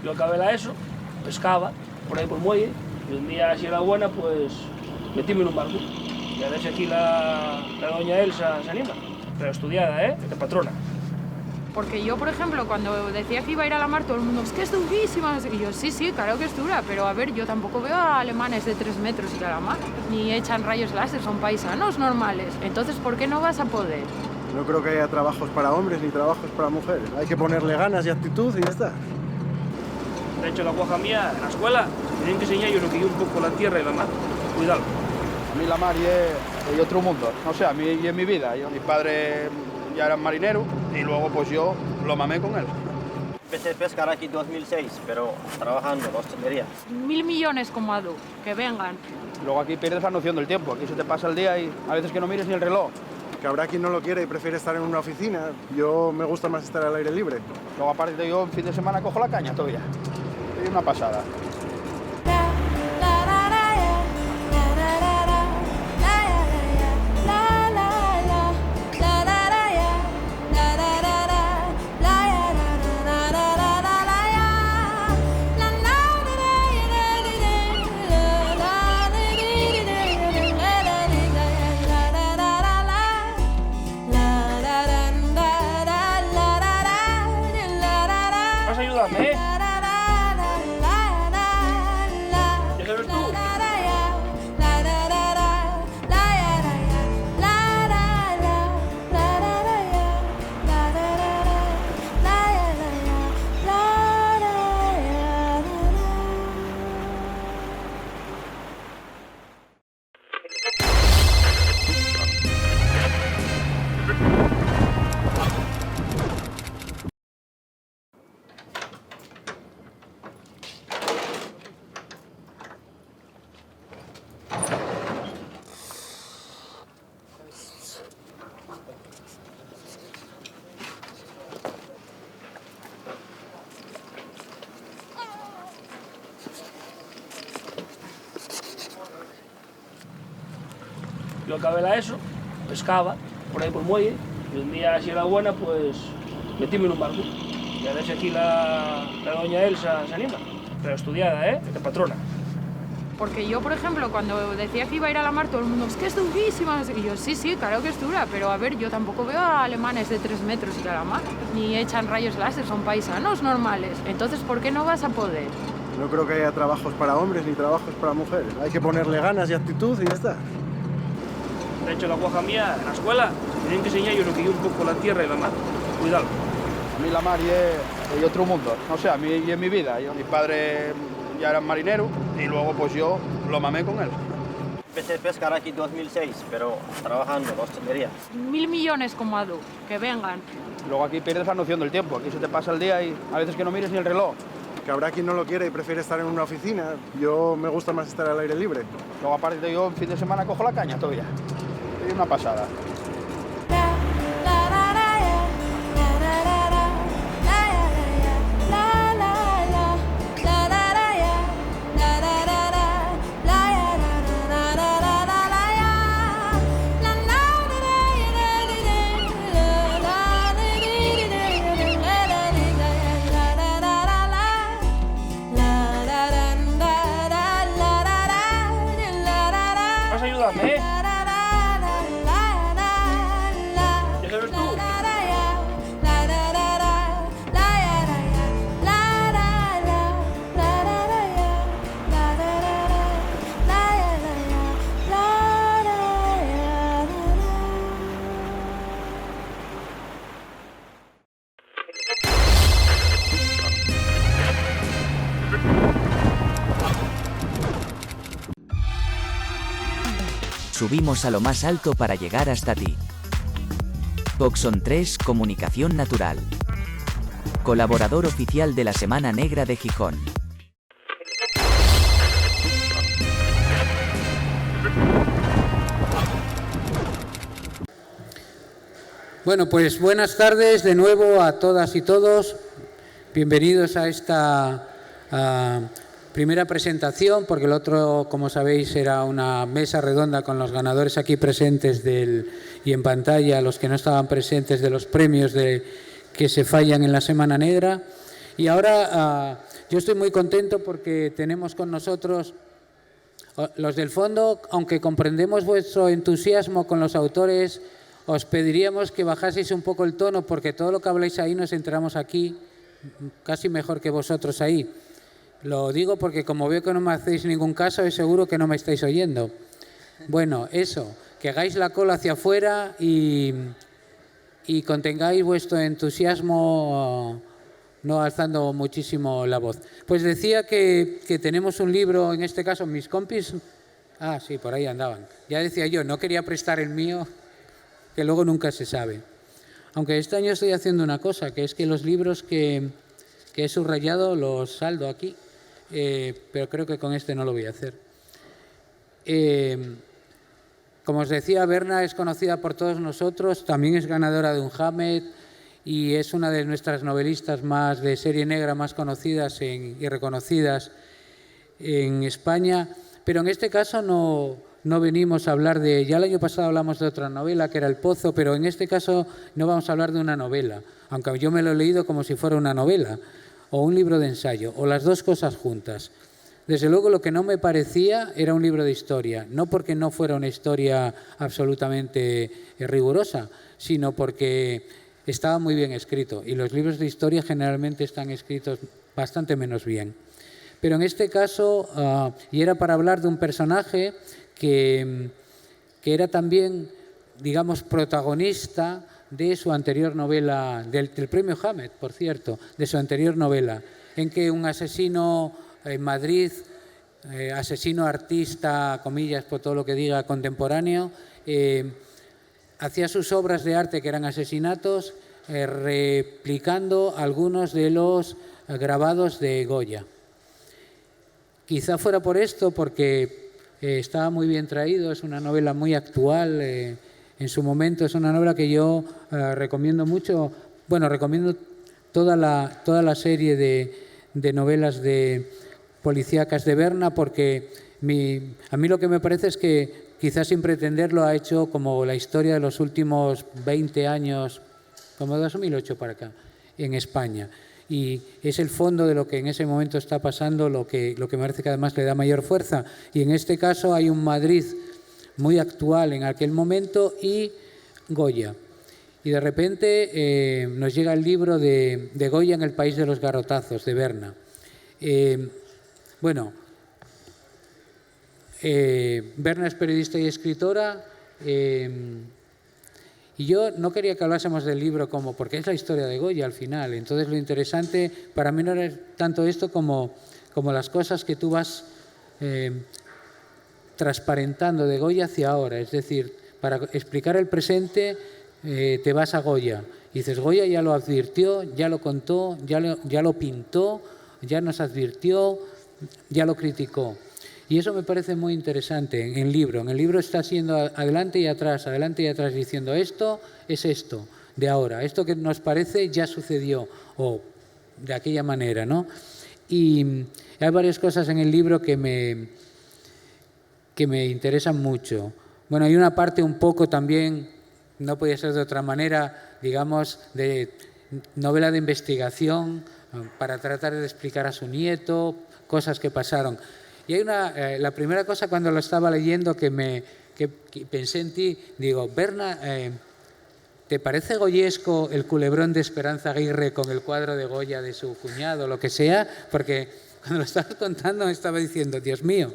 Yo acabé la ESO, pescaba por ahí por el muelle, y un día, si era buena, pues metíme en un barco. Y a ver si aquí la doña Elsa se anima. Pero estudiada, de patrona. Porque yo, por ejemplo, cuando decía que iba a ir a la mar, todo el mundo, es que es durísima, no sé qué. Y yo, sí, claro que es dura, pero a ver, yo tampoco veo a alemanes de 3 metros ir a la mar, ni echan rayos láser, son paisanos normales. Entonces, ¿por qué no vas a poder? No creo que haya trabajos para hombres ni trabajos para mujeres. Hay que ponerle ganas y actitud y ya está. De hecho, la guaja mía, en la escuela, tienen que enseñar yo lo que yo un poco la tierra y la mar. Cuidado. A mí la mar es otro mundo. No sé, a mí y en mi vida. Mi padre ya era marinero y luego pues yo lo mamé con él. Empecé a pescar aquí en 2006, pero trabajando en la hostelería. 1.000 millones como Adu, que vengan. Luego aquí pierdes la noción del tiempo. Aquí se te pasa el día y a veces que no mires ni el reloj. Que habrá quien no lo quiere y prefiere estar en una oficina. Yo me gusta más estar al aire libre. Luego aparte yo en fin de semana cojo la caña todavía. Es una pasada. Vas a ayudarme, ¿Ya sabes tú? Yo acabé la ESO, pescaba por ahí por el muelle, y un día, si era buena, pues metíme en un barco. Y a ver si aquí la doña Elsa se anima. Pero estudiada, de patrona. Porque yo, por ejemplo, cuando decía que iba a ir a la mar, todo el mundo, es que es durísima, no sé qué. Y yo, sí, claro que es dura, pero a ver, yo tampoco veo a alemanes de 3 metros ir a la mar, ni echan rayos láser, son paisanos normales. Entonces, ¿por qué no vas a poder? No creo que haya trabajos para hombres ni trabajos para mujeres. Hay que ponerle ganas y actitud y ya está. De hecho, la guaja mía, en la escuela, tienen que enseñar yo lo que yo un poco la tierra y la mar. Cuidado. A mí la mar es otro mundo. No sé, a mí y en mi vida. Mi padre ya era marinero y luego pues yo lo mamé con él. Empecé a pescar aquí en 2006, pero trabajando en la hostelería. 1.000 millones como Adu, que vengan. Luego aquí pierdes la noción del tiempo. Aquí se te pasa el día y a veces que no mires ni el reloj. Que habrá quien no lo quiere y prefiere estar en una oficina. Yo me gusta más estar al aire libre. Luego aparte yo en fin de semana cojo la caña todavía. Es una pasada. Vas a ayudarme, ¿Ya sabes tú? Subimos a lo más alto para llegar hasta ti. Boxon 3 Comunicación Natural. Colaborador oficial de la Semana Negra de Gijón. Bueno, pues buenas tardes de nuevo a todas y todos. Bienvenidos a esta primera presentación, porque el otro, como sabéis, era una mesa redonda con los ganadores aquí presentes y en pantalla los que no estaban presentes de los premios que se fallan en la Semana Negra. Y ahora yo estoy muy contento porque tenemos con nosotros los del fondo, aunque comprendemos vuestro entusiasmo con los autores, os pediríamos que bajaseis un poco el tono porque todo lo que habláis ahí nos enteramos aquí casi mejor que vosotros ahí. Lo digo porque como veo que no me hacéis ningún caso, es seguro que no me estáis oyendo. Bueno, eso, que hagáis la cola hacia afuera y contengáis vuestro entusiasmo no alzando muchísimo la voz. Pues decía que tenemos un libro, en este caso mis compis... Ah, sí, por ahí andaban. Ya decía yo, no quería prestar el mío, que luego nunca se sabe. Aunque este año estoy haciendo una cosa, que es que los libros que he subrayado los saldo aquí, pero creo que con este no lo voy a hacer. Como os decía, Berna es conocida por todos nosotros, también es ganadora de un Hammett y es una de nuestras novelistas más de serie negra más conocidas y reconocidas en España, pero en este caso no venimos a hablar de... Ya el año pasado hablamos de otra novela que era El Pozo, pero en este caso no vamos a hablar de una novela, aunque yo me lo he leído como si fuera una novela o un libro de ensayo, o las dos cosas juntas. Desde luego lo que no me parecía era un libro de historia, no porque no fuera una historia absolutamente rigurosa, sino porque estaba muy bien escrito y los libros de historia generalmente están escritos bastante menos bien. Pero en este caso, y era para hablar de un personaje que era también, digamos, protagonista de su anterior novela, del premio Hammett, por cierto, de su anterior novela, en que un asesino en Madrid, asesino artista, comillas, por todo lo que diga, contemporáneo, hacía sus obras de arte que eran asesinatos, replicando algunos de los grabados de Goya. Quizá fuera por esto, porque estaba muy bien traído, es una novela muy actual, en su momento es una novela que yo recomiendo mucho, bueno, recomiendo toda la serie de novelas de policíacas de Berna, porque a mí lo que me parece es que quizás sin pretenderlo ha hecho como la historia de los últimos 20 años, como de 2008 para acá, en España. Y es el fondo de lo que en ese momento está pasando, lo que me parece que además le da mayor fuerza. Y en este caso hay un Madrid muy actual en aquel momento y Goya. Y de repente nos llega el libro de Goya en el país de los garrotazos, de Berna. Berna es periodista y escritora, y yo no quería que hablásemos del libro porque es la historia de Goya al final. Entonces lo interesante para mí no era tanto esto como las cosas que tú vas transparentando de Goya hacia ahora. Es decir, para explicar el presente te vas a Goya y dices, Goya ya lo advirtió, ya lo contó, ya lo pintó, ya nos advirtió, ya lo criticó. Y eso me parece muy interesante en el libro. En el libro está siendo adelante y atrás diciendo esto es esto de ahora, esto que nos parece ya sucedió o de aquella manera, ¿no? Y hay varias cosas en el libro que me interesan mucho. Bueno, hay una parte un poco también, no podía ser de otra manera, digamos, de novela de investigación para tratar de explicar a su nieto cosas que pasaron. Y hay la primera cosa cuando lo estaba leyendo que pensé en ti, digo, Berna, ¿te parece goyesco el culebrón de Esperanza Aguirre con el cuadro de Goya de su cuñado, lo que sea? Porque cuando lo estabas contando me estaba diciendo, Dios mío.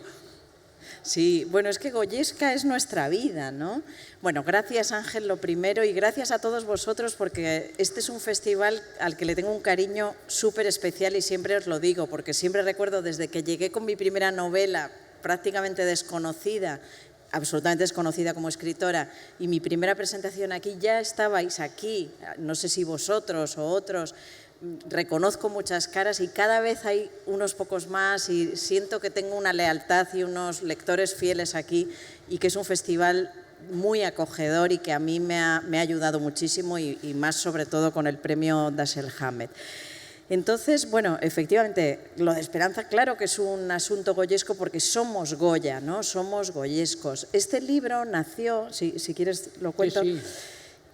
Sí, bueno, es que goyesca es nuestra vida, ¿no? Bueno, gracias Ángel, lo primero, y gracias a todos vosotros porque este es un festival al que le tengo un cariño súper especial y siempre os lo digo, porque siempre recuerdo desde que llegué con mi primera novela prácticamente desconocida, absolutamente desconocida como escritora, y mi primera presentación aquí, ya estabais aquí, no sé si vosotros o otros, reconozco muchas caras y cada vez hay unos pocos más y siento que tengo una lealtad y unos lectores fieles aquí y que es un festival muy acogedor y que a mí me ha ayudado muchísimo y más sobre todo con el premio Dashiell Hammett. Entonces, bueno, efectivamente, lo de Esperanza, claro que es un asunto goyesco porque somos Goya, ¿no? Somos goyescos. Este libro nació, si quieres lo cuento. Sí, sí.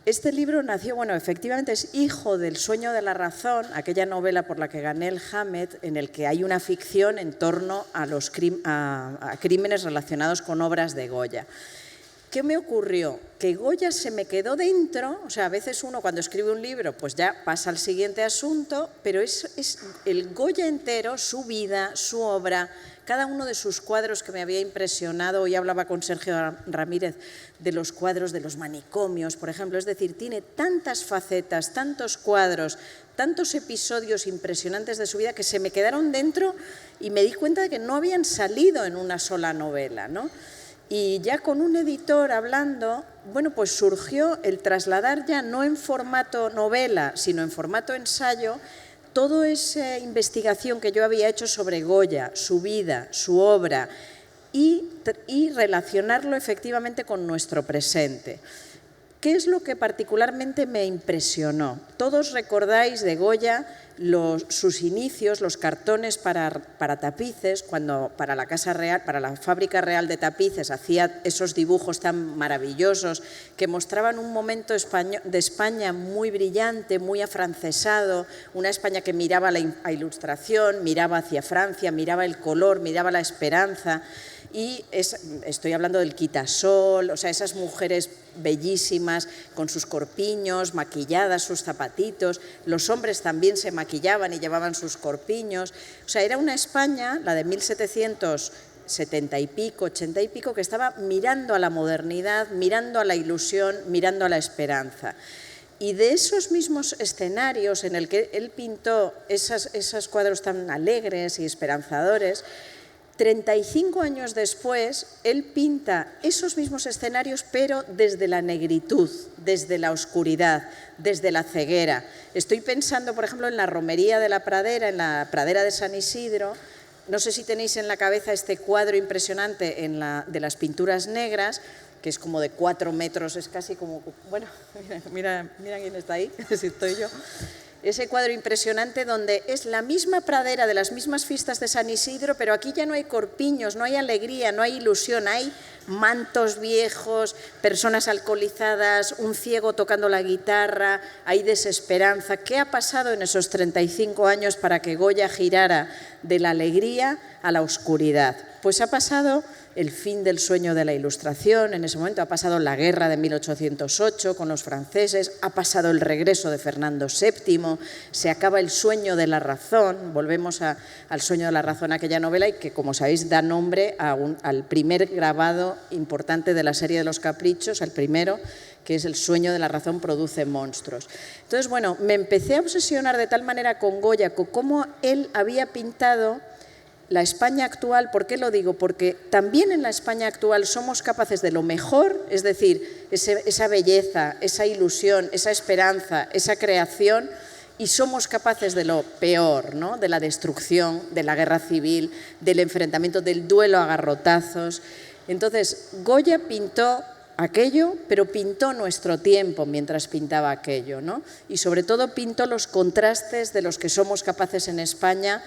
Este libro nació, bueno, efectivamente es hijo del Sueño de la razón, aquella novela por la que gané el Hammett, en el que hay una ficción en torno a crímenes relacionados con obras de Goya. ¿Qué me ocurrió? Que Goya se me quedó dentro, o sea, a veces uno cuando escribe un libro pues ya pasa al siguiente asunto, pero es el Goya entero, su vida, su obra, cada uno de sus cuadros que me había impresionado. Hoy hablaba con Sergio Ramírez de los cuadros de los manicomios, por ejemplo. Es decir, tiene tantas facetas, tantos cuadros, tantos episodios impresionantes de su vida que se me quedaron dentro y me di cuenta de que no habían salido en una sola novela, ¿no? Y ya con un editor hablando, bueno, pues surgió el trasladar ya no en formato novela, sino en formato ensayo, toda esa investigación que yo había hecho sobre Goya, su vida, su obra, y relacionarlo efectivamente con nuestro presente. ¿Qué es lo que particularmente me impresionó? Todos recordáis de Goya sus inicios, los cartones para tapices, cuando para la Casa Real, para la Fábrica Real de Tapices, hacía esos dibujos tan maravillosos que mostraban un momento de España muy brillante, muy afrancesado, una España que miraba la ilustración, miraba hacia Francia, miraba el color, miraba la esperanza. Y estoy hablando del quitasol, o sea, esas mujeres bellísimas con sus corpiños, maquilladas, sus zapatitos. Los hombres también se maquillaban y llevaban sus corpiños. O sea, era una España, la de 1770 y pico, 80 y pico, que estaba mirando a la modernidad, mirando a la ilusión, mirando a la esperanza. Y de esos mismos escenarios en el que él pintó esos cuadros tan alegres y esperanzadores, 35 años después, él pinta esos mismos escenarios, pero desde la negritud, desde la oscuridad, desde la ceguera. Estoy pensando, por ejemplo, en la romería de la Pradera, en la Pradera de San Isidro. No sé si tenéis en la cabeza este cuadro impresionante de las pinturas negras, que es como de 4 metros, es casi como... Bueno, mira quién está ahí, si estoy yo. Ese cuadro impresionante donde es la misma pradera de las mismas fiestas de San Isidro, pero aquí ya no hay corpiños, no hay alegría, no hay ilusión, hay mantos viejos, personas alcoholizadas, un ciego tocando la guitarra, hay desesperanza. ¿Qué ha pasado en esos 35 años para que Goya girara de la alegría a la oscuridad? Pues ha pasado el fin del sueño de la Ilustración, en ese momento ha pasado la guerra de 1808 con los franceses, ha pasado el regreso de Fernando VII, se acaba el sueño de la razón, volvemos al sueño de la razón, aquella novela, y que, como sabéis, da nombre al primer grabado importante de la serie de los Caprichos, al primero, que es El sueño de la razón produce monstruos. Entonces, bueno, me empecé a obsesionar de tal manera con Goya, con cómo él había pintado la España actual. ¿Por qué lo digo? Porque también en la España actual somos capaces de lo mejor, es decir, esa belleza, esa ilusión, esa esperanza, esa creación, y somos capaces de lo peor, ¿no? De la destrucción, de la guerra civil, del enfrentamiento, del duelo a garrotazos. Entonces, Goya pintó aquello, pero pintó nuestro tiempo mientras pintaba aquello, ¿no? Y sobre todo pintó los contrastes de los que somos capaces en España,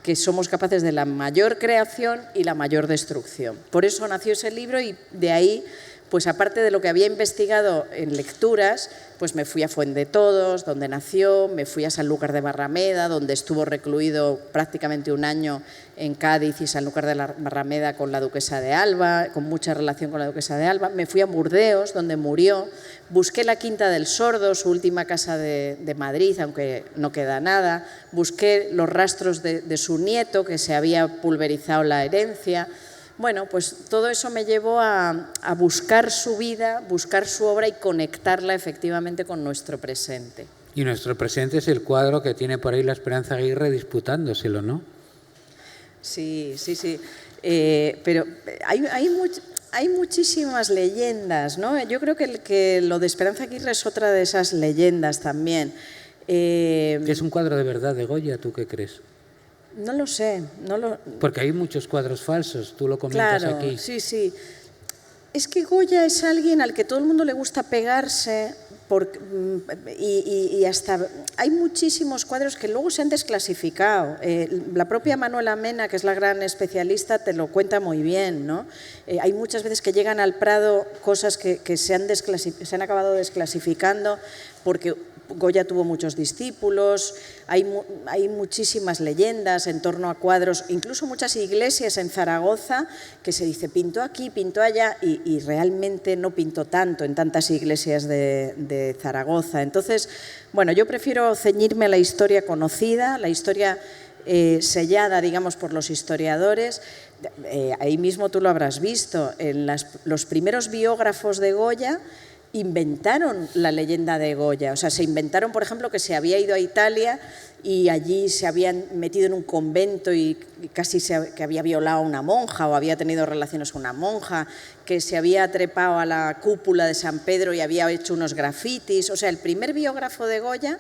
que somos capaces de la mayor creación y la mayor destrucción. Por eso nació ese libro, y de ahí, pues aparte de lo que había investigado en lecturas, pues me fui a Fuendetodos, donde nació, me fui a Sanlúcar de Barrameda, donde estuvo recluido prácticamente un año en Cádiz y Sanlúcar de Barrameda con la duquesa de Alba, con mucha relación con la duquesa de Alba. Me fui a Burdeos, donde murió, busqué la Quinta del Sordo, su última casa de Madrid, aunque no queda nada, busqué los rastros de su nieto, que se había pulverizado la herencia. Bueno, pues todo eso me llevó a buscar su vida, buscar su obra y conectarla efectivamente con nuestro presente. Y nuestro presente es el cuadro que tiene por ahí la Esperanza Aguirre disputándoselo, ¿no? Sí. Pero hay muchísimas leyendas, ¿no? Yo creo que lo de Esperanza Aguirre es otra de esas leyendas también. ¿Es un cuadro de verdad de Goya? ¿Tú qué crees? No lo sé. Porque hay muchos cuadros falsos, tú lo comentas claro, aquí. Sí. Es que Goya es alguien al que todo el mundo le gusta pegarse, y hasta hay muchísimos cuadros que luego se han desclasificado. La propia Manuela Mena, que es la gran especialista, te lo cuenta muy bien, ¿no? Hay muchas veces que llegan al Prado cosas que se han acabado desclasificando porque Goya tuvo muchos discípulos, hay muchísimas leyendas en torno a cuadros, incluso muchas iglesias en Zaragoza que se dice pintó aquí, pintó allá y realmente no pintó tanto en tantas iglesias de Zaragoza. Entonces, bueno, yo prefiero ceñirme a la historia conocida, la historia sellada, digamos, por los historiadores. Ahí mismo tú lo habrás visto, en los primeros biógrafos de Goya inventaron la leyenda de Goya. O sea, se inventaron, por ejemplo, que se había ido a Italia y allí se habían metido en un convento y casi que había violado a una monja o había tenido relaciones con una monja, que se había trepado a la cúpula de San Pedro y había hecho unos grafitis. O sea, el primer biógrafo de Goya,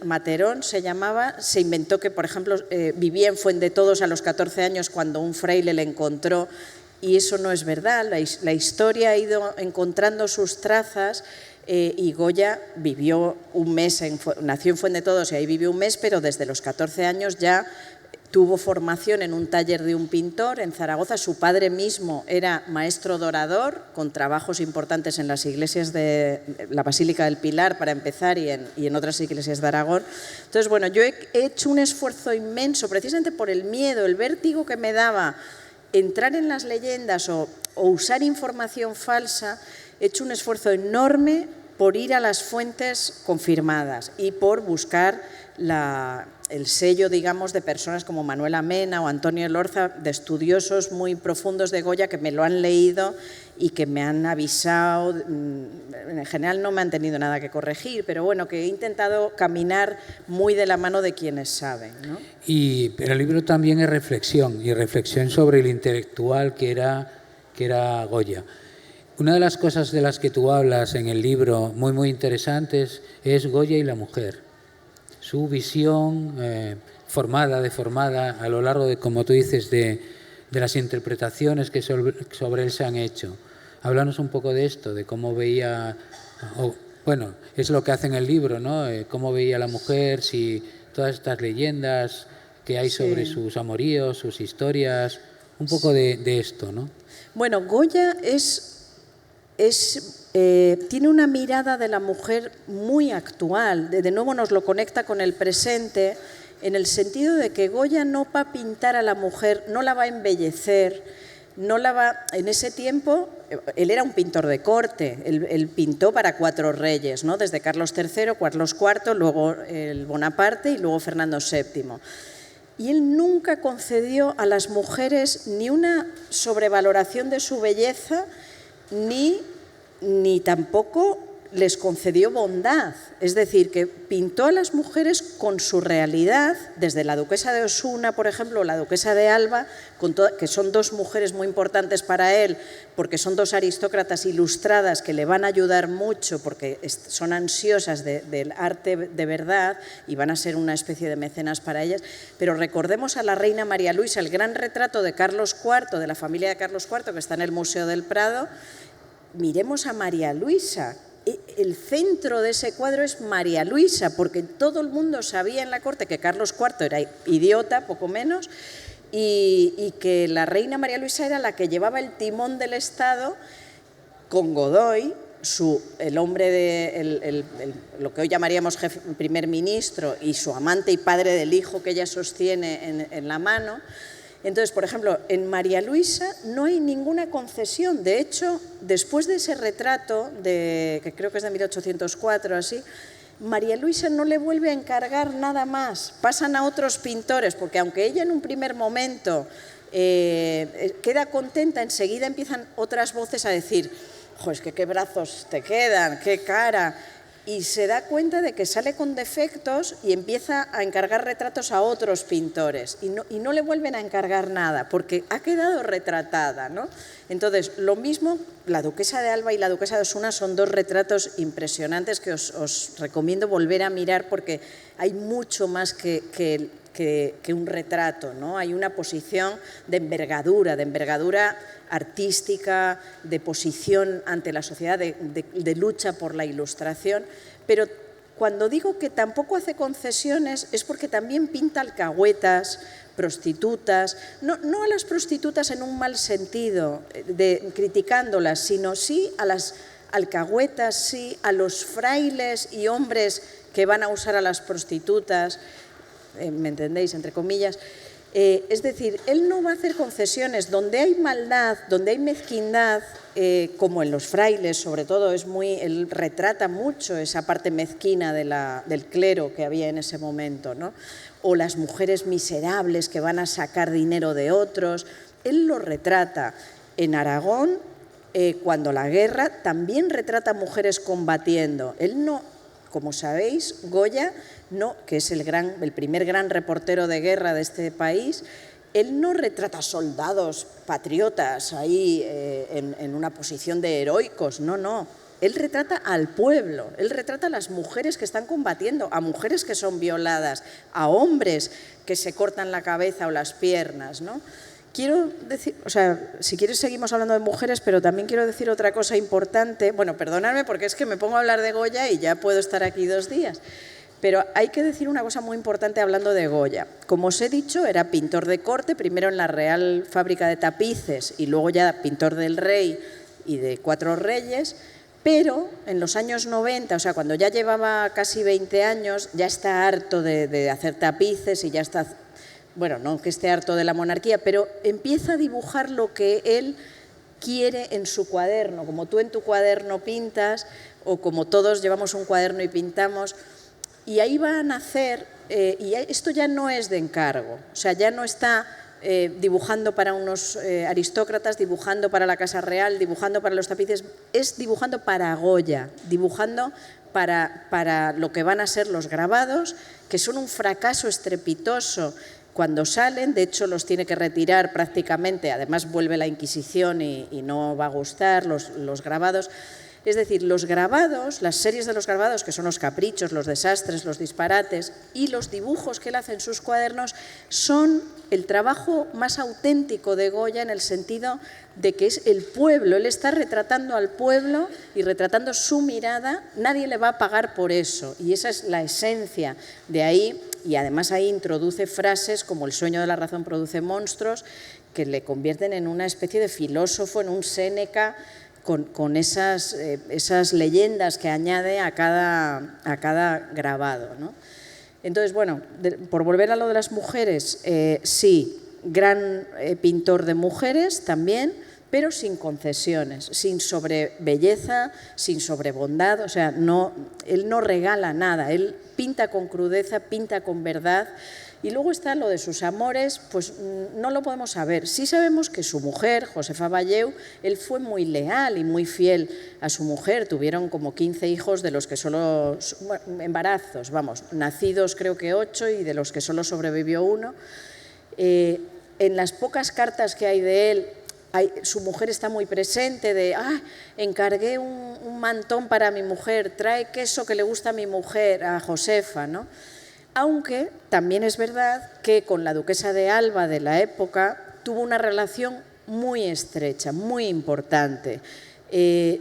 Materón se llamaba, se inventó que, por ejemplo, vivía en Fuendetodos a los 14 años cuando un fraile le encontró. Y eso no es verdad, la historia ha ido encontrando sus trazas y Goya vivió un mes, nació en Fuendetodos y ahí vivió un mes, pero desde los 14 años ya tuvo formación en un taller de un pintor en Zaragoza. Su padre mismo era maestro dorador, con trabajos importantes en las iglesias de la Basílica del Pilar, para empezar, y en otras iglesias de Aragón. Entonces, bueno, yo he hecho un esfuerzo inmenso, precisamente por el miedo, el vértigo que me daba entrar en las leyendas o usar información falsa. He hecho un esfuerzo enorme por ir a las fuentes confirmadas y por buscar el sello, digamos, de personas como Manuela Mena o Antonio Elorza, de estudiosos muy profundos de Goya que me lo han leído y que me han avisado. En general no me han tenido nada que corregir, pero bueno, que he intentado caminar muy de la mano de quienes saben, ¿no? Pero el libro también es reflexión, y reflexión sobre el intelectual que era Goya. Una de las cosas de las que tú hablas en el libro, muy, muy interesantes, es Goya y la mujer. Su visión formada, deformada, a lo largo de, como tú dices, de las interpretaciones que sobre él se han hecho. Háblanos un poco de esto, de cómo veía, bueno, es lo que hace en el libro, ¿no? Cómo veía la mujer, si todas estas leyendas que hay sobre sus amoríos, sus historias, un poco de esto, ¿no? Bueno, Goya tiene una mirada de la mujer muy actual, de nuevo nos lo conecta con el presente, en el sentido de que Goya no va a pintar a la mujer, no la va a embellecer, en ese tiempo, él era un pintor de corte, él pintó para 4 reyes, ¿no? Desde Carlos III, Carlos IV, luego el Bonaparte y luego Fernando VII. Y él nunca concedió a las mujeres ni una sobrevaloración de su belleza, ni tampoco les concedió bondad. Es decir, que pintó a las mujeres con su realidad, desde la duquesa de Osuna, por ejemplo, o la duquesa de Alba, que son 2 mujeres muy importantes para él, porque son 2 aristócratas ilustradas que le van a ayudar mucho, porque son ansiosas del arte de verdad y van a ser una especie de mecenas para ellas. Pero recordemos a la reina María Luisa, el gran retrato de Carlos IV, de la familia de Carlos IV, que está en el Museo del Prado. Miremos a María Luisa. El centro de ese cuadro es María Luisa, porque todo el mundo sabía en la corte que Carlos IV era idiota, poco menos, y que la reina María Luisa era la que llevaba el timón del Estado con Godoy, el hombre lo que hoy llamaríamos primer ministro, y su amante y padre del hijo que ella sostiene en la mano. Entonces, por ejemplo, en María Luisa no hay ninguna concesión. De hecho, después de ese retrato, que creo que es de 1804, así, María Luisa no le vuelve a encargar nada más. Pasan a otros pintores, porque aunque ella en un primer momento queda contenta, enseguida empiezan otras voces a decir: «Joder, es que qué brazos te quedan, qué cara». Y se da cuenta de que sale con defectos y empieza a encargar retratos a otros pintores y no le vuelven a encargar nada porque ha quedado retratada, ¿no? Entonces, lo mismo, la duquesa de Alba y la duquesa de Osuna son 2 retratos impresionantes que os recomiendo volver a mirar porque hay mucho más que que un retrato, ¿no? Hay una posición de envergadura artística, de posición ante la sociedad, de lucha por la ilustración, pero cuando digo que tampoco hace concesiones es porque también pinta alcahuetas, prostitutas, no a las prostitutas en un mal sentido, criticándolas, sino sí a las alcahuetas, sí a los frailes y hombres que van a usar a las prostitutas, ¿me entendéis?, entre comillas. Es decir, él no va a hacer concesiones. Donde hay maldad, donde hay mezquindad, como en los frailes, sobre todo, él retrata mucho esa parte mezquina del clero que había en ese momento, ¿no? O las mujeres miserables que van a sacar dinero de otros. Él lo retrata. En Aragón, cuando la guerra, también retrata mujeres combatiendo. Él no, como sabéis, Goya, no, que es el primer gran reportero de guerra de este país, él no retrata soldados patriotas ahí en una posición de heroicos, no. Él retrata al pueblo, él retrata a las mujeres que están combatiendo, a mujeres que son violadas, a hombres que se cortan la cabeza o las piernas, ¿no? Quiero decir, o sea, si quieres seguimos hablando de mujeres, pero también quiero decir otra cosa importante. Bueno, perdonadme porque es que me pongo a hablar de Goya y ya puedo estar aquí 2 días. Pero hay que decir una cosa muy importante hablando de Goya. Como os he dicho, era pintor de corte, primero en la Real Fábrica de Tapices y luego ya pintor del Rey y de 4 reyes, pero en los años 90, o sea, cuando ya llevaba casi 20 años, ya está harto de hacer tapices y ya está, bueno, no que esté harto de la monarquía, pero empieza a dibujar lo que él quiere en su cuaderno, como tú en tu cuaderno pintas o como todos llevamos un cuaderno y pintamos. Y ahí va a nacer, y esto ya no es de encargo, o sea, ya no está dibujando para unos aristócratas, dibujando para la Casa Real, dibujando para los tapices, es dibujando para Goya, dibujando para lo que van a ser los grabados, que son un fracaso estrepitoso cuando salen, de hecho los tiene que retirar prácticamente, además vuelve la Inquisición y no va a gustar los grabados. Es decir, los grabados, las series de los grabados, que son los caprichos, los desastres, los disparates, y los dibujos que él hace en sus cuadernos, son el trabajo más auténtico de Goya en el sentido de que es el pueblo. Él está retratando al pueblo y retratando su mirada, nadie le va a pagar por eso, y esa es la esencia de ahí, y además ahí introduce frases como el sueño de la razón produce monstruos, que le convierten en una especie de filósofo, en un Séneca, con esas leyendas que añade a cada grabado, ¿no? Entonces, bueno, por volver a lo de las mujeres, sí, gran pintor de mujeres también, pero sin concesiones, sin sobrebelleza, sin sobrebondad, o sea, él no regala nada, él pinta con crudeza, pinta con verdad. Y luego está lo de sus amores, pues no lo podemos saber. Sí sabemos que su mujer, Josefa Valleu, él fue muy leal y muy fiel a su mujer. Tuvieron como 15 hijos, de los que solo, embarazos, vamos, nacidos creo que 8 y de los que solo sobrevivió 1. En las pocas cartas que hay de él, su mujer está muy presente encargué un mantón para mi mujer, trae queso que le gusta a mi mujer, a Josefa, ¿no? Aunque también es verdad que con la duquesa de Alba de la época tuvo una relación muy estrecha, muy importante.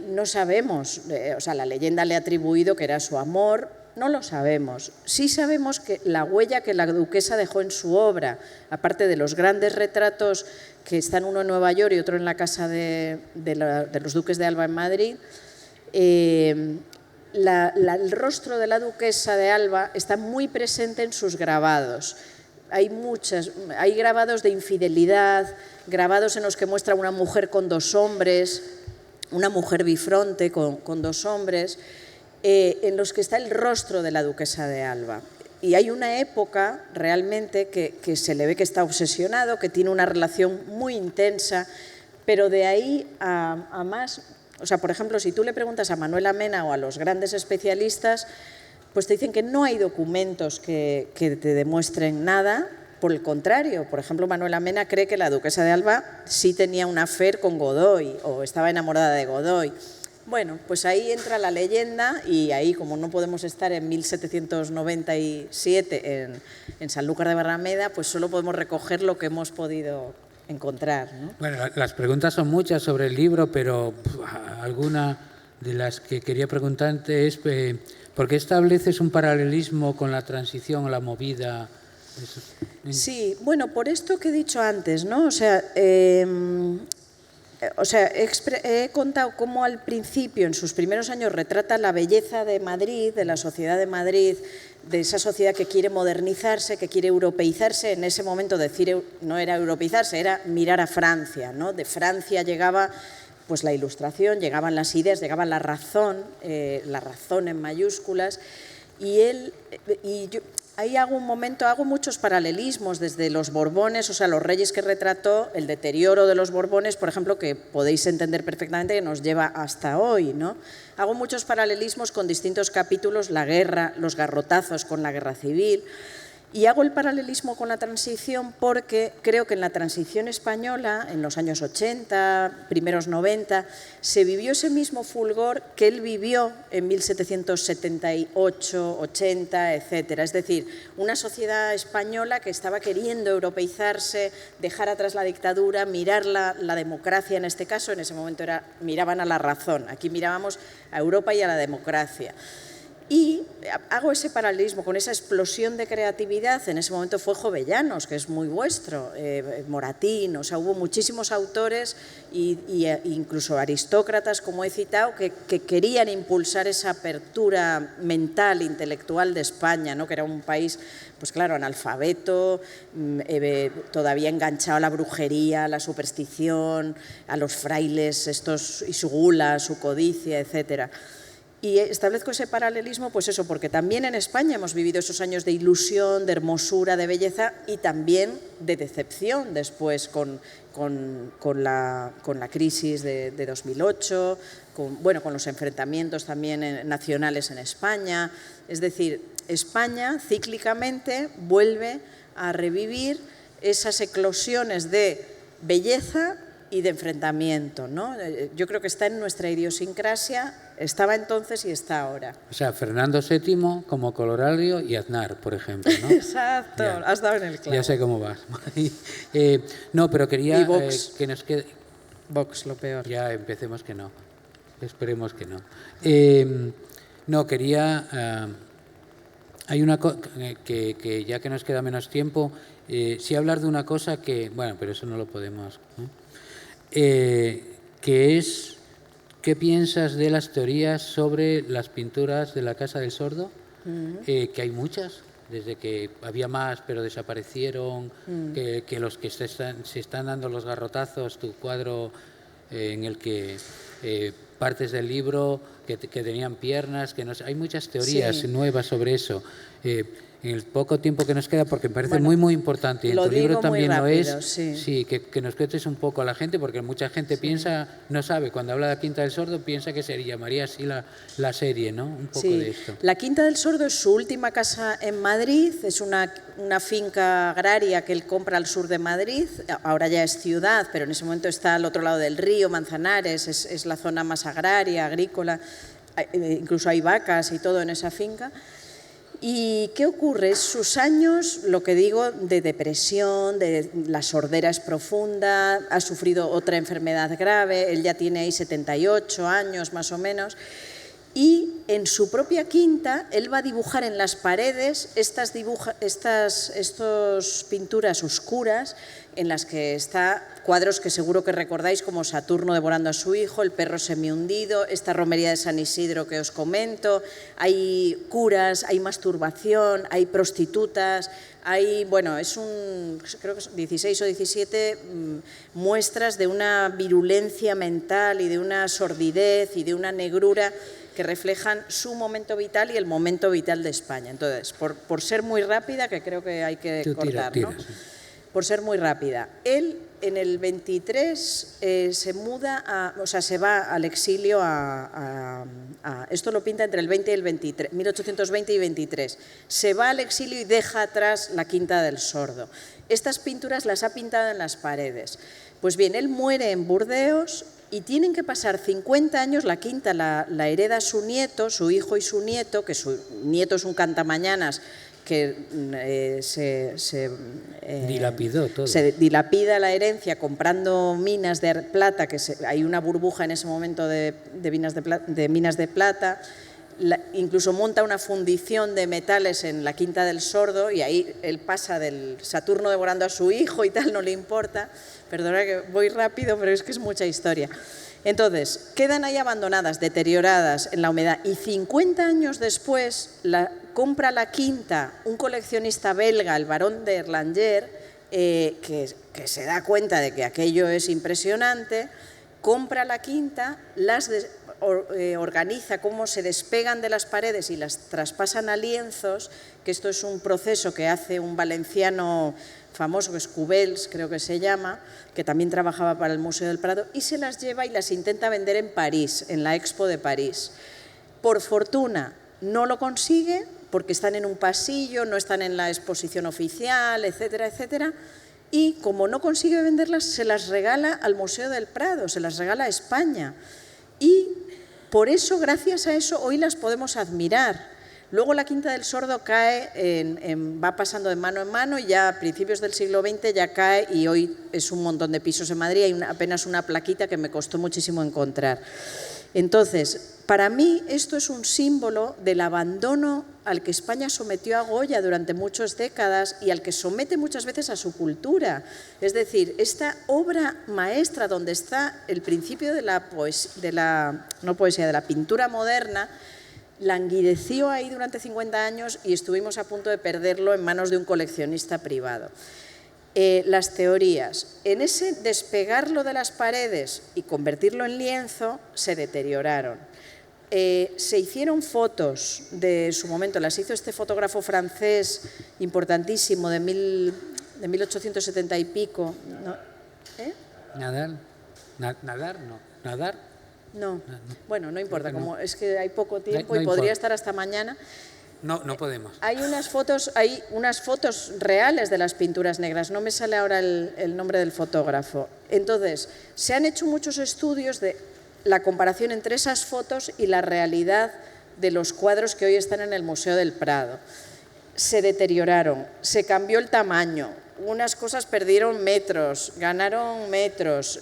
No sabemos, o sea, la leyenda le ha atribuido que era su amor, no lo sabemos. Sí sabemos que la huella que la duquesa dejó en su obra, aparte de los grandes retratos que están uno en Nueva York y otro en la casa de los duques de Alba en Madrid, el rostro de la duquesa de Alba está muy presente en sus grabados. Hay grabados de infidelidad, grabados en los que muestra una mujer con 2 hombres, una mujer bifronte con 2 hombres, en los que está el rostro de la duquesa de Alba. Y hay una época realmente que se le ve que está obsesionado, que tiene una relación muy intensa, pero de ahí a más. O sea, por ejemplo, si tú le preguntas a Manuela Mena o a los grandes especialistas, pues te dicen que no hay documentos que te demuestren nada. Por el contrario, por ejemplo, Manuela Mena cree que la duquesa de Alba sí tenía un affair con Godoy o estaba enamorada de Godoy. Bueno, pues ahí entra la leyenda y ahí, como no podemos estar en 1797 en Sanlúcar de Barrameda, pues solo podemos recoger lo que hemos podido encontrar, ¿no? Bueno, las preguntas son muchas sobre el libro, pero alguna de las que quería preguntarte es ¿por qué estableces un paralelismo con la transición o la movida? Sí, bueno, por esto que he dicho antes, ¿no? O sea, he contado cómo al principio, en sus primeros años, retrata la belleza de Madrid, de la sociedad de Madrid, de esa sociedad que quiere modernizarse, que quiere europeizarse. En ese momento decir no era europeizarse, era mirar a Francia, ¿no? De Francia llegaba pues la Ilustración, llegaban las ideas, llegaba la razón en mayúsculas, ahí hago muchos paralelismos desde los Borbones, o sea, los reyes que retrató, el deterioro de los Borbones, por ejemplo, que podéis entender perfectamente que nos lleva hasta hoy, ¿no? Hago muchos paralelismos con distintos capítulos, la guerra, los garrotazos con la guerra civil, y hago el paralelismo con la transición porque creo que en la transición española, en los años 80, primeros 90, se vivió ese mismo fulgor que él vivió en 1778, 80, etcétera. Es decir, una sociedad española que estaba queriendo europeizarse, dejar atrás la dictadura, mirar la democracia en este caso, en ese momento miraban a la razón, aquí mirábamos a Europa y a la democracia. Y hago ese paralelismo con esa explosión de creatividad. En ese momento fue Jovellanos, que es muy vuestro, Moratín, o sea, hubo muchísimos autores e incluso aristócratas, como he citado, que querían impulsar esa apertura mental, intelectual de España, ¿no? Que era un país, pues claro, analfabeto, todavía enganchado a la brujería, a la superstición, a los frailes estos y su gula, su codicia, etcétera. Y establezco ese paralelismo, pues eso, porque también en España hemos vivido esos años de ilusión, de hermosura, de belleza y también de decepción después con la crisis de 2008, con los enfrentamientos también nacionales en España. Es decir, España cíclicamente vuelve a revivir esas eclosiones de belleza y de enfrentamiento, ¿no? Yo creo que está en nuestra idiosincrasia, estaba entonces y está ahora. O sea, Fernando VII como Corolario y Aznar, por ejemplo, ¿no? Exacto, ya. Has dado en el clavo. Ya sé cómo vas. No, pero quería que nos quede... Vox, lo peor. Ya empecemos que no. Esperemos que no. No, quería... hay una cosa que ya que nos queda menos tiempo, sí hablar de una cosa que... Bueno, pero eso no lo podemos... ¿no? Que es, ¿qué piensas de las teorías sobre las pinturas de la Casa del Sordo? Que hay muchas, desde que había más pero desaparecieron, que los que se están dando los garrotazos, tu cuadro en el que partes del libro que tenían piernas, que no sé, hay muchas teorías nuevas sobre eso. En el poco tiempo que nos queda, porque me parece muy importante, y en tu libro también lo es, sí, que nos cuentes un poco a la gente, porque mucha gente piensa, no sabe, cuando habla de la Quinta del Sordo, piensa que se llamaría así la serie, ¿no? Un poco de esto. La Quinta del Sordo es su última casa en Madrid, es una finca agraria que él compra al sur de Madrid, ahora ya es ciudad, pero en ese momento está al otro lado del río, Manzanares, es la zona más agraria, agrícola, incluso hay vacas y todo en esa finca. ¿Y qué ocurre? Sus años, lo que digo, de depresión, de la sordera es profunda, ha sufrido otra enfermedad grave, él ya tiene ahí 78 años más o menos, y en su propia quinta él va a dibujar en las paredes estas pinturas oscuras en las que está cuadros que seguro que recordáis como Saturno devorando a su hijo, el perro semihundido, esta romería de San Isidro que os comento, hay curas, hay masturbación, hay prostitutas, hay, bueno, creo que son 16 o 17 muestras de una virulencia mental y de una sordidez y de una negrura que reflejan su momento vital y el momento vital de España. Entonces, por ser muy rápida, que creo que hay que cortar, ¿no? Por ser muy rápida. Él en el 23 se va al exilio esto lo pinta entre el 20 y el 23, 1820 y 23. Se va al exilio y deja atrás la Quinta del Sordo. Estas pinturas las ha pintado en las paredes. Pues bien, él muere en Burdeos y tienen que pasar 50 años, la quinta la hereda su nieto, su hijo y su nieto, que su nieto es un cantamañanas que dilapidó todo. Se dilapida la herencia comprando minas de plata, hay una burbuja en ese momento de minas de plata. Incluso monta una fundición de metales en la Quinta del Sordo y ahí él pasa del Saturno devorando a su hijo y tal, no le importa. Perdona que voy rápido, pero es que es mucha historia. Entonces, quedan ahí abandonadas, deterioradas en la humedad y 50 años después compra la quinta un coleccionista belga, el barón de Erlanger, que se da cuenta de que aquello es impresionante, compra la quinta, organiza cómo se despegan de las paredes y las traspasan a lienzos, que esto es un proceso que hace un valenciano famoso, que es Cubels, creo que se llama, que también trabajaba para el Museo del Prado, y se las lleva y las intenta vender en París, en la Expo de París. Por fortuna no lo consigue, porque están en un pasillo, no están en la exposición oficial, etcétera, etcétera, y como no consigue venderlas, se las regala al Museo del Prado, se las regala a España. Y por eso, gracias a eso, hoy las podemos admirar. Luego la Quinta del Sordo cae, va pasando de mano en mano y ya a principios del siglo XX ya cae y hoy es un montón de pisos en Madrid, hay apenas una plaquita que me costó muchísimo encontrar. Entonces, para mí esto es un símbolo del abandono al que España sometió a Goya durante muchas décadas y al que somete muchas veces a su cultura. Es decir, esta obra maestra donde está el principio de la pintura moderna, languideció ahí durante 50 años y estuvimos a punto de perderlo en manos de un coleccionista privado. Las teorías. En ese despegarlo de las paredes y convertirlo en lienzo, se deterioraron. Se hicieron fotos de su momento, las hizo este fotógrafo francés importantísimo de 1870 y pico. ¿No? ¿Nadar? No, bueno, no importa, como es que hay poco tiempo no y podría importa. estar hasta mañana. No podemos. Hay unas fotos reales de las pinturas negras, no me sale ahora el nombre del fotógrafo. Entonces, se han hecho muchos estudios de la comparación entre esas fotos y la realidad de los cuadros que hoy están en el Museo del Prado. Se deterioraron, se cambió el tamaño, unas cosas perdieron metros, ganaron metros.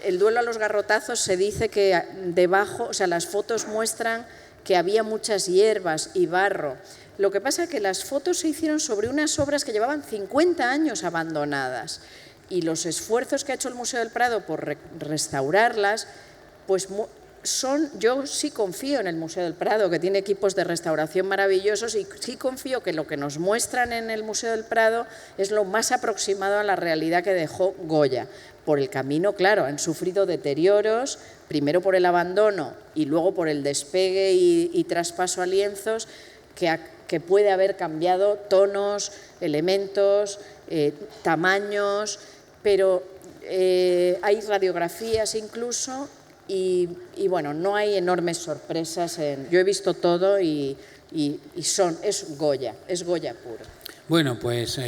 El duelo a los garrotazos se dice que debajo, o sea, las fotos muestran que había muchas hierbas y barro. Lo que pasa es que las fotos se hicieron sobre unas obras que llevaban 50 años abandonadas y los esfuerzos que ha hecho el Museo del Prado por restaurarlas, pues yo sí confío en el Museo del Prado, que tiene equipos de restauración maravillosos, y sí confío que lo que nos muestran en el Museo del Prado es lo más aproximado a la realidad que dejó Goya. Por el camino, claro, han sufrido deterioros, primero por el abandono y luego por el despegue y traspaso a lienzos, que puede haber cambiado tonos, elementos, tamaños, pero hay radiografías incluso y bueno, no hay enormes sorpresas. Yo he visto todo y es Goya puro. Bueno, pues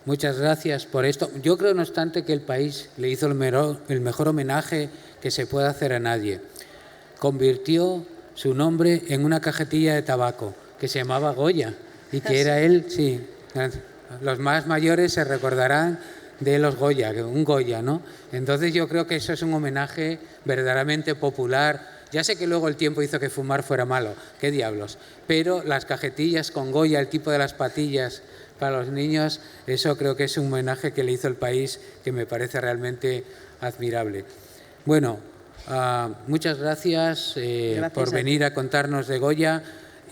muchas gracias por esto. Yo creo, no obstante, que el país le hizo el mejor homenaje que se puede hacer a nadie. Convirtió su nombre en una cajetilla de tabaco que se llamaba Goya y que era él, sí. Los más mayores se recordarán de los Goya, un Goya, ¿no? Entonces yo creo que eso es un homenaje verdaderamente popular. Ya sé que luego el tiempo hizo que fumar fuera malo, qué diablos, pero las cajetillas con Goya, el tipo de las patillas para los niños, eso creo que es un homenaje que le hizo el país que me parece realmente admirable. Bueno, muchas gracias, por venir a contarnos de Goya.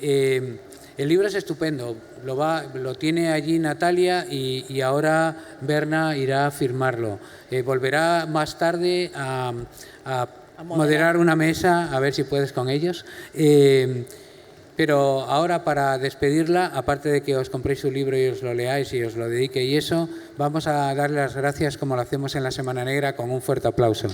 El libro es estupendo, lo tiene allí Natalia y ahora Berna irá a firmarlo. Volverá más tarde a moderar una mesa, a ver si puedes con ellos. Pero ahora, para despedirla, aparte de que os compréis su libro y os lo leáis y os lo dedique y eso, vamos a darle las gracias como lo hacemos en la Semana Negra con un fuerte aplauso.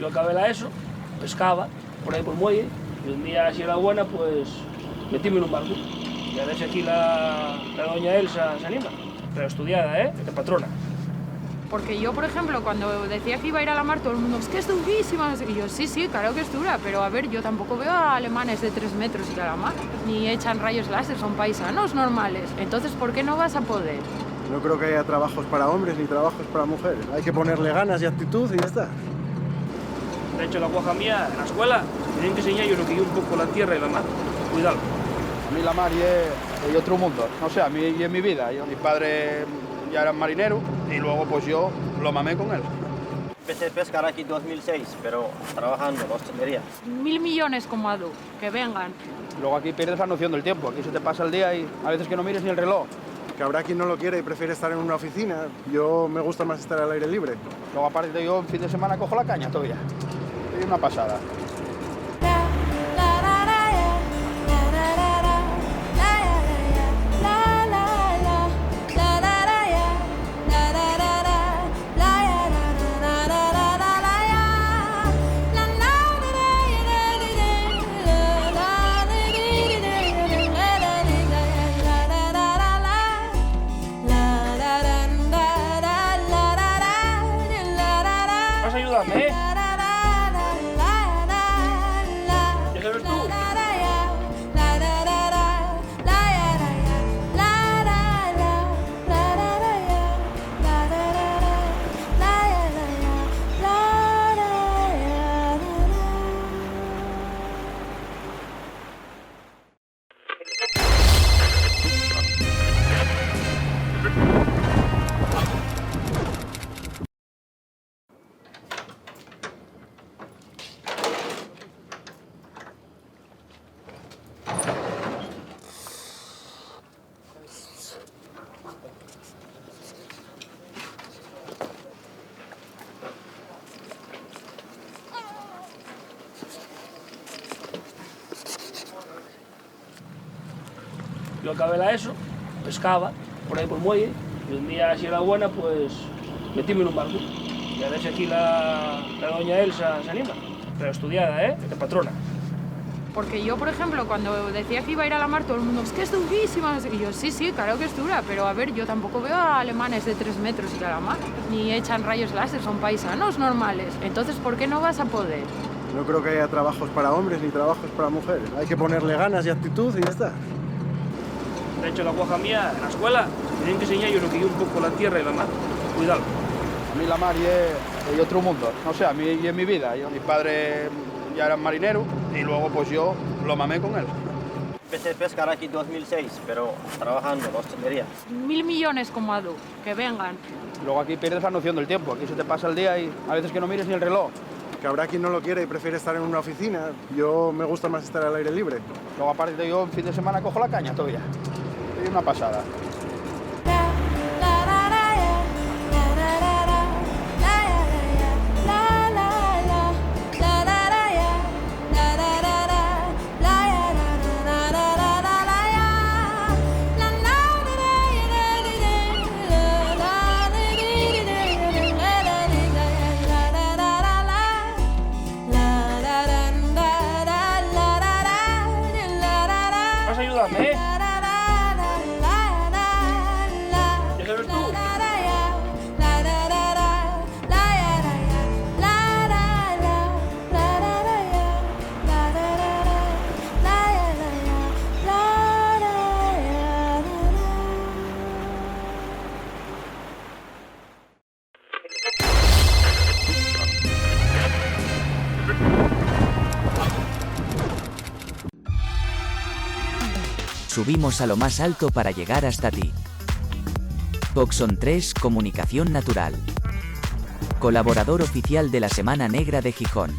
Yo acabé la ESO, pescaba por ahí por el muelle, y un día, si era buena, pues metíme en un barco. Y a ver si aquí la doña Elsa se anima. Pero estudiada, de patrona. Porque yo, por ejemplo, cuando decía que iba a ir a la mar, todo el mundo, es que es durísima. Y yo, sí, sí, claro que es dura, pero a ver, yo tampoco veo a alemanes de 3 metros ir a la mar, ni echan rayos láser, son paisanos normales. Entonces, ¿por qué no vas a poder? No creo que haya trabajos para hombres ni trabajos para mujeres. Hay que ponerle ganas y actitud y ya está. De hecho, la guaja mía, en la escuela, tienen que enseñar yo lo que yo un poco la tierra y la mar. Cuidado. A mí la mar es otro mundo. No sé, a mí y en mi vida. Mi padre ya era marinero y luego pues yo lo mamé con él. Empecé a pescar aquí en 2006, pero trabajando en la hostelería. 1000 millones como Adu, que vengan. Luego aquí pierdes la noción del tiempo. Aquí se te pasa el día y a veces que no mires ni el reloj. Que habrá quien no lo quiere y prefiere estar en una oficina. Yo me gusta más estar al aire libre. Luego aparte yo en fin de semana cojo la caña todavía. Es una pasada. ¿Vas a ayudarme, ¿Ya sabes tú? Yo acabé la ESO, pescaba por ahí por el muelle, y un día, si era buena, pues metíme en un barco. Y a ver si aquí la doña Elsa se anima. Pero estudiada, de patrona. Porque yo, por ejemplo, cuando decía que iba a ir a la mar, todo el mundo, es que es durísima. Y yo, sí, sí, claro que es dura, pero a ver, yo tampoco veo a alemanes de 3 metros ir a la mar, ni echan rayos láser, son paisanos normales. Entonces, ¿por qué no vas a poder? No creo que haya trabajos para hombres ni trabajos para mujeres. Hay que ponerle ganas y actitud y ya está. De hecho, la guaja mía, en la escuela, tienen que enseñar yo lo que yo un poco la tierra y la mar. Cuidado. A mí la mar es otro mundo. No sé, a mí y en mi vida. Mi padre ya era marinero y luego pues yo lo mamé con él. Empecé a pescar aquí en 2006, pero trabajando en la hostelería. 1000 millones como Adu, que vengan. Luego aquí pierdes la noción del tiempo. Aquí se te pasa el día y a veces que no mires ni el reloj. Que habrá quien no lo quiere y prefiere estar en una oficina. Yo me gusta más estar al aire libre. Luego aparte yo en fin de semana cojo la caña todavía. Es una pasada. ¿Vas a ayudarme, ¿Ya sabes tú? Subimos a lo más alto para llegar hasta ti. Coxon 3 Comunicación Natural. Colaborador oficial de la Semana Negra de Gijón.